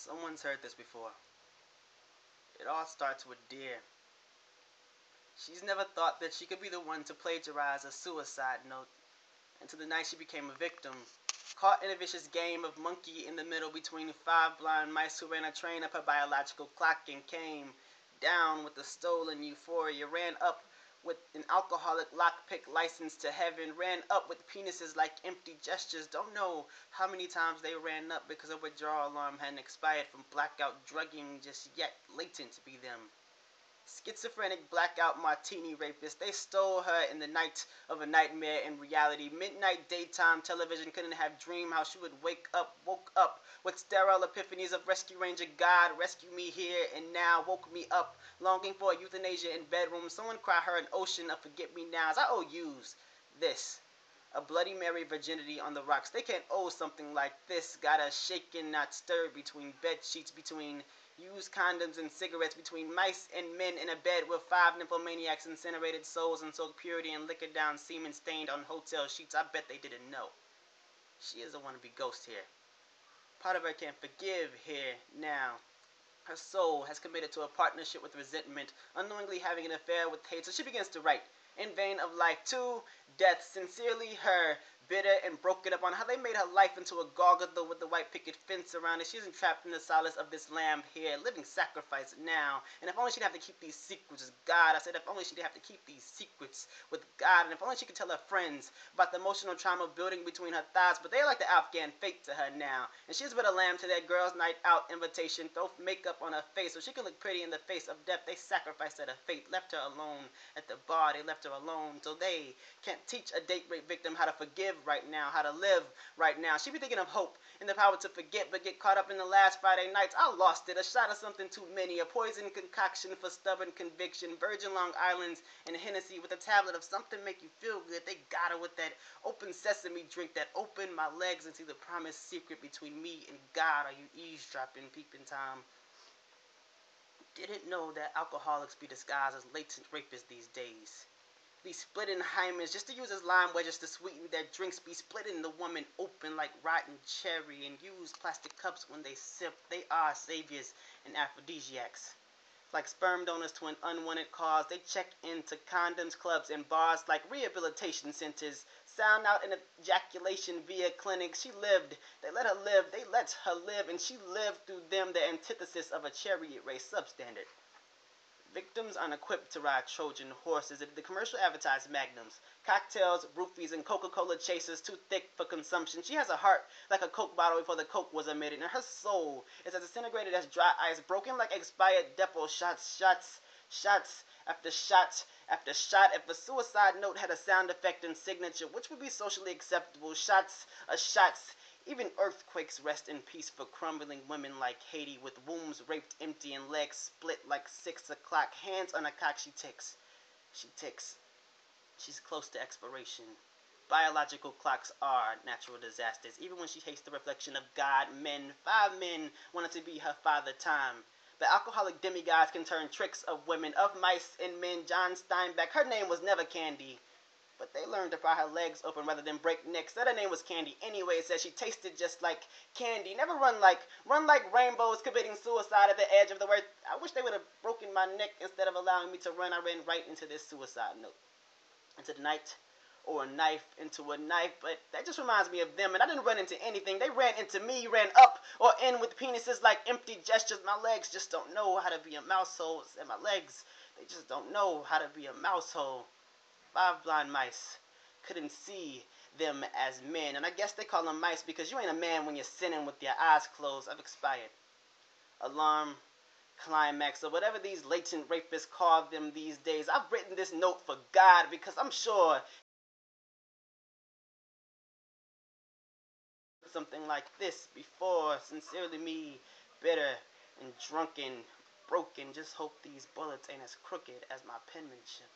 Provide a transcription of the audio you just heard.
Someone's heard this before. It all starts with dear. She's never thought that she could be the one to plagiarize a suicide note until the night she became a victim. Caught in a vicious game of monkey in the middle between five blind mice who ran a train up her biological clock and came down with a stolen euphoria, ran up with an alcoholic lockpick license to heaven, ran up with penises like empty gestures. Don't know how many times they ran up because a withdrawal alarm hadn't expired from blackout drugging just yet latent to be them. Schizophrenic blackout martini rapist. They stole her in the night of a nightmare in reality. Midnight daytime television couldn't have dreamed how she would woke up with sterile epiphanies of Rescue Ranger God, rescue me here and now, woke me up, longing for euthanasia in bedroom. Someone cry her an ocean of forget-me-nows. I owe yous this. A Bloody Mary virginity on the rocks. They can't owe something like this. Got a shaken, not stirred between bed sheets, between used condoms and cigarettes, between mice and men in a bed with five nymphomaniacs, incinerated souls, and soaked purity and liquor down semen stained on hotel sheets. I bet they didn't know. She is a wannabe ghost here. Part of her can't forgive here now. Her soul has committed to a partnership with resentment, unknowingly having an affair with hate, so she begins to write, in vain of life, to death, sincerely her, bitter and broken up on how they made her life into a gargoyle with the white picket fence around it. She's entrapped in the solace of this lamb here, living sacrifice now. And if only she'd have to keep these secrets with God. I said if only she'd have to keep these secrets with God. And if only she could tell her friends about the emotional trauma building between her thighs. But they're like the Afghan fate to her now. And she's but a lamb to that girls' night out invitation. Throw makeup on her face so she can look pretty in the face of death. They sacrificed her to fate, left her alone at the bar. They left her alone so they can't teach a date rape victim how to forgive right now, how to live right now. She be thinking of hope and the power to forget, but get caught up in the last Friday nights. I lost it. A shot of something too many. A poison concoction for stubborn conviction. Virgin Long Island's and Hennessy with a tablet of something make you feel good. They got her with that open sesame drink that opened my legs into the promised secret between me and God. Are you eavesdropping, peeping Tom? Didn't know that alcoholics be disguised as latent rapists these days. Be splitting hymens just to use as lime wedges to sweeten their drinks. Be splitting the woman open like rotten cherry and use plastic cups when they sip. They are saviors and aphrodisiacs. Like sperm donors to an unwanted cause, they check into condoms, clubs, and bars like rehabilitation centers. Sound out in ejaculation via clinics. She lived. They let her live. They let her live, and she lived through them, the antithesis of a chariot race substandard. Victims unequipped to ride Trojan horses. The commercial advertised magnums, cocktails, roofies, and Coca-Cola chasers too thick for consumption. She has a heart like a Coke bottle before the Coke was emitted, and her soul is as disintegrated as dry ice, broken like expired Depo shots, shots after shot after shot. If a suicide note had a sound effect and signature, which would be socially acceptable? Shots, shots. Even earthquakes rest in peace for crumbling women like Haiti, with wombs raped empty and legs split like 6 o'clock. Hands on a cock, she ticks. She ticks. She's close to expiration. Biological clocks are natural disasters. Even when she hates the reflection of God, men, 5 men wanted to be her father time. The alcoholic demigods can turn tricks of women, of mice and men. John Steinbeck, her name was never Candy. But they learned to pry her legs open rather than break necks. Said her name was Candy anyway. It said she tasted just like candy. Never run like rainbows committing suicide at the edge of the earth. I wish they would have broken my neck instead of allowing me to run. I ran right into this suicide note. Into the night, or a knife into a knife. But that just reminds me of them. And I didn't run into anything. They ran into me, ran up or in with penises like empty gestures. My legs just don't know how to be a mouse hole. And my legs, they just don't know how to be a mouse hole. 5 blind mice couldn't see them as men. And I guess they call them mice because you ain't a man when you're sinning with your eyes closed. I've expired. Alarm, climax, or whatever these latent rapists call them these days. I've written this note for God because I'm sure something like this before. Sincerely me, bitter and drunken, broken. Just hope these bullets ain't as crooked as my penmanship.